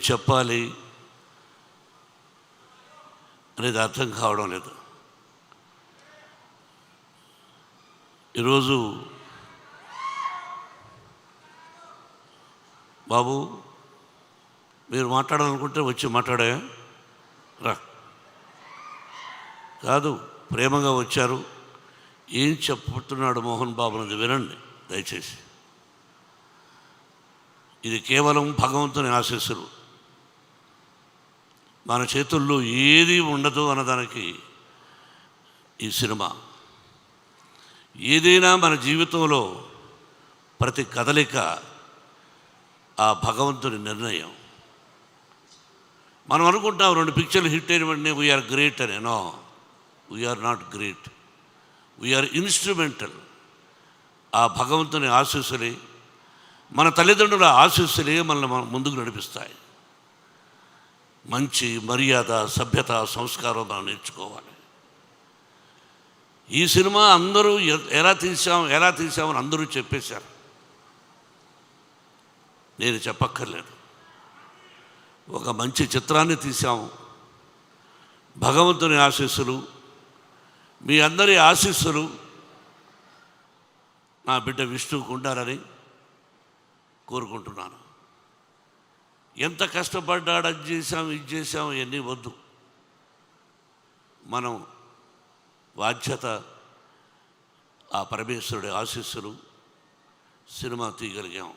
చెప్పాలి అనేది అర్థం కావడం లేదు. ఈరోజు బాబు మీరు మాట్లాడాలనుకుంటే వచ్చి మాట్లాడా రా, కాదు ప్రేమగా వచ్చారు. ఏం చెప్పుతున్నాడు మోహన్ బాబు అనేది వినండి దయచేసి. ఇది కేవలం భగవంతుని ఆశీస్సులు, మన చేతుల్లో ఏది ఉండదు అన్నదానికి ఈ సినిమా. ఏదైనా మన జీవితంలో ప్రతి కదలిక ఆ భగవంతుని నిర్ణయం. మనం అనుకుంటాం 2 పిక్చర్లు హిట్ అయిన వెంటనే వీఆర్ గ్రేట్ అని. No, we are not great, we are instrumental. ఆ భగవంతుని ఆశీస్సులే, మన తల్లిదండ్రుల ఆశీస్సులే మనల్ని ముందుకు నడిపిస్తాయి. మంచి మర్యాద, సభ్యత, సంస్కారం మనం నేర్చుకోవాలి. ఈ సినిమా అందరూ ఎలా తీసామని అందరూ చెప్పేశారు, నేను చెప్పక్కర్లేదు. ఒక మంచి చిత్రాన్ని తీసాము. భగవంతుని ఆశీస్సులు, మీ అందరి ఆశీస్సులు నా బిడ్డ విష్ణువుకు ఉండాలని కోరుకుంటున్నాను. ఎంత కష్టపడ్డాడు, అది చేసాం ఇది చేసాం ఇవన్నీ వద్దు. మనం బాధ్యత ఆ పరమేశ్వరుడి ఆశీస్సులు, సినిమా తీయగలిగాం.